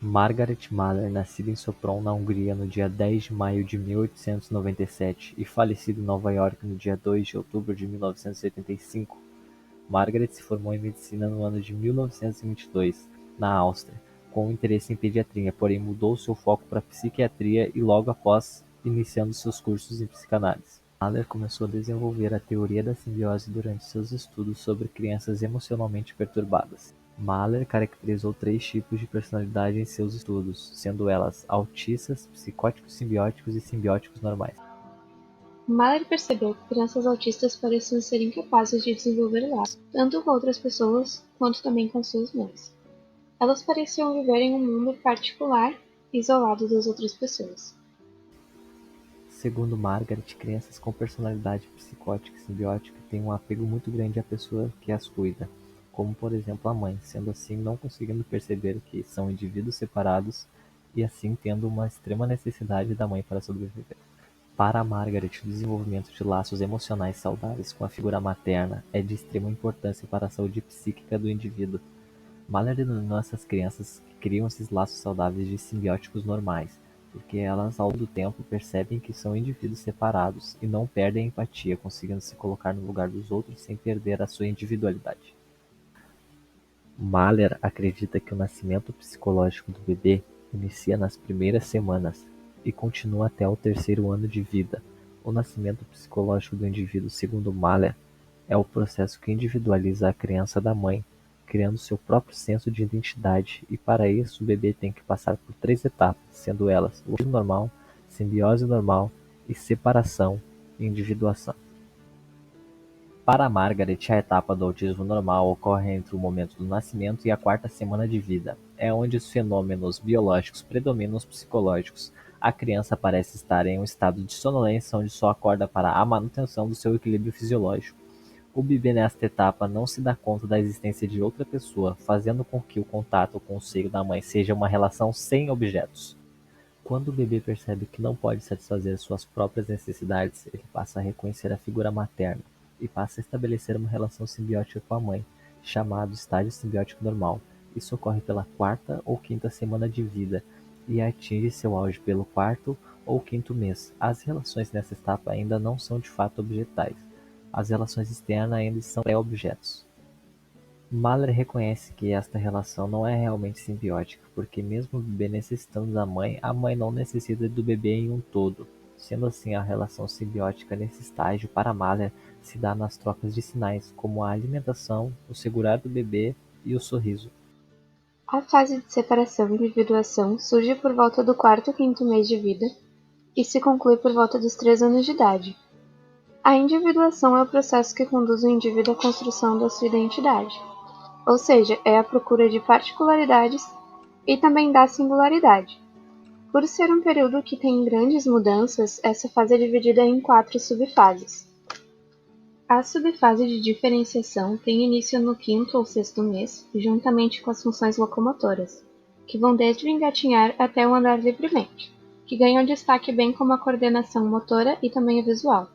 Margaret Mahler, nascida em Sopron, na Hungria, no dia 10 de maio de 1897 e falecida em Nova York no dia 2 de outubro de 1985, Margaret se formou em medicina no ano de 1922, na Áustria, com interesse em pediatria, porém mudou seu foco para psiquiatria e logo após iniciando seus cursos em psicanálise. Mahler começou a desenvolver a teoria da simbiose durante seus estudos sobre crianças emocionalmente perturbadas. Mahler caracterizou 3 tipos de personalidade em seus estudos, sendo elas autistas, psicóticos simbióticos e simbióticos normais. Mahler percebeu que crianças autistas pareciam ser incapazes de desenvolver laços, tanto com outras pessoas quanto também com suas mães. Elas pareciam viver em um mundo particular, isolado das outras pessoas. Segundo Margaret, crianças com personalidade psicótica e simbiótica têm um apego muito grande à pessoa que as cuida, como por exemplo a mãe, sendo assim não conseguindo perceber que são indivíduos separados e assim tendo uma extrema necessidade da mãe para sobreviver. Para Margaret, o desenvolvimento de laços emocionais saudáveis com a figura materna é de extrema importância para a saúde psíquica do indivíduo. Mahler denominou essas crianças que criam esses laços saudáveis de simbióticos normais, porque elas ao longo do tempo percebem que são indivíduos separados e não perdem a empatia, conseguindo se colocar no lugar dos outros sem perder a sua individualidade. Mahler acredita que o nascimento psicológico do bebê inicia nas primeiras semanas e continua até o terceiro ano de vida. O nascimento psicológico do indivíduo, segundo Mahler, é o processo que individualiza a criança da mãe, criando seu próprio senso de identidade, e para isso o bebê tem que passar por 3 etapas, sendo elas o autismo normal, simbiose normal e separação e individuação. Para Margaret, a etapa do autismo normal ocorre entre o momento do nascimento e a 4ª semana de vida. É onde os fenômenos biológicos predominam os psicológicos. A criança parece estar em um estado de sonolência onde só acorda para a manutenção do seu equilíbrio fisiológico. O bebê nesta etapa não se dá conta da existência de outra pessoa, fazendo com que o contato com o seio da mãe seja uma relação sem objetos. Quando o bebê percebe que não pode satisfazer suas próprias necessidades, ele passa a reconhecer a figura materna e passa a estabelecer uma relação simbiótica com a mãe, chamado estágio simbiótico normal. Isso ocorre pela 4ª ou 5ª semana de vida e atinge seu auge pelo 4º ou 5º mês. As relações nessa etapa ainda não são de fato objetais. As relações externas ainda são pré-objetos. Mahler reconhece que esta relação não é realmente simbiótica, porque mesmo o bebê necessitando da mãe, a mãe não necessita do bebê em um todo. Sendo assim, a relação simbiótica nesse estágio, para Mahler, se dá nas trocas de sinais, como a alimentação, o segurar do bebê e o sorriso. A fase de separação e individuação surge por volta do quarto ou quinto mês de vida e se conclui por volta dos 3 anos de idade. A individuação é o processo que conduz o indivíduo à construção da sua identidade, ou seja, é a procura de particularidades e também da singularidade. Por ser um período que tem grandes mudanças, essa fase é dividida em 4 subfases. A subfase de diferenciação tem início no quinto ou sexto mês, juntamente com as funções locomotoras, que vão desde o engatinhar até o andar livremente, que ganham destaque bem como a coordenação motora e também a visual.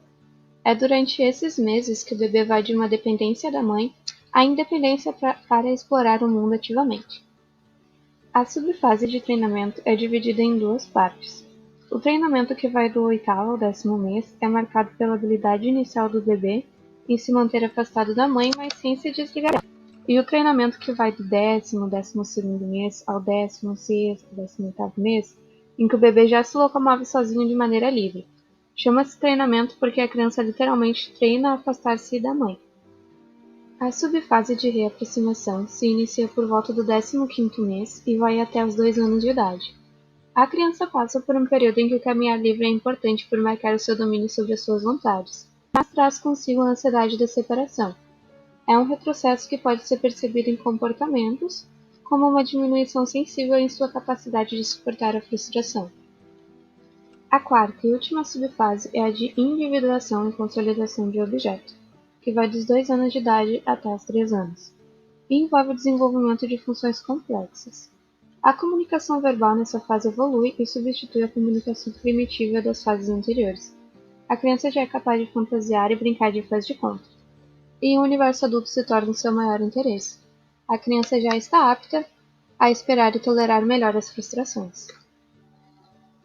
É durante esses meses que o bebê vai de uma dependência da mãe à independência para explorar o mundo ativamente. A subfase de treinamento é dividida em 2 partes. O treinamento que vai do 8º ao 10º mês é marcado pela habilidade inicial do bebê em se manter afastado da mãe, mas sem se desligar dela. E o treinamento que vai do 10º, 12º mês ao 16º, 18º mês, em que o bebê já se locomove sozinho de maneira livre. Chama-se treinamento porque a criança literalmente treina a afastar-se da mãe. A subfase de reaproximação se inicia por volta do 15º mês e vai até os 2 anos de idade. A criança passa por um período em que o caminhar livre é importante por marcar o seu domínio sobre as suas vontades, mas traz consigo a ansiedade da separação. É um retrocesso que pode ser percebido em comportamentos, como uma diminuição sensível em sua capacidade de suportar a frustração. A quarta e última subfase é a de individuação e consolidação de objeto, que vai dos 2 anos de idade até os 3 anos, e envolve o desenvolvimento de funções complexas. A comunicação verbal nessa fase evolui e substitui a comunicação primitiva das fases anteriores. A criança já é capaz de fantasiar e brincar de faz de conta, e o universo adulto se torna o seu maior interesse. A criança já está apta a esperar e tolerar melhor as frustrações.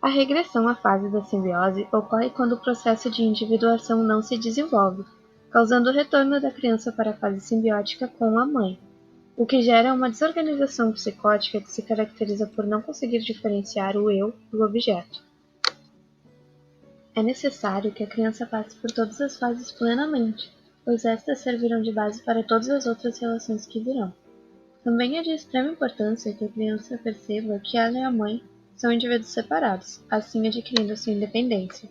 A regressão à fase da simbiose ocorre quando o processo de individuação não se desenvolve, causando o retorno da criança para a fase simbiótica com a mãe, o que gera uma desorganização psicótica que se caracteriza por não conseguir diferenciar o eu do objeto. É necessário que a criança passe por todas as fases plenamente, pois estas servirão de base para todas as outras relações que virão. Também é de extrema importância que a criança perceba que ela e a mãe são indivíduos separados, assim adquirindo sua independência.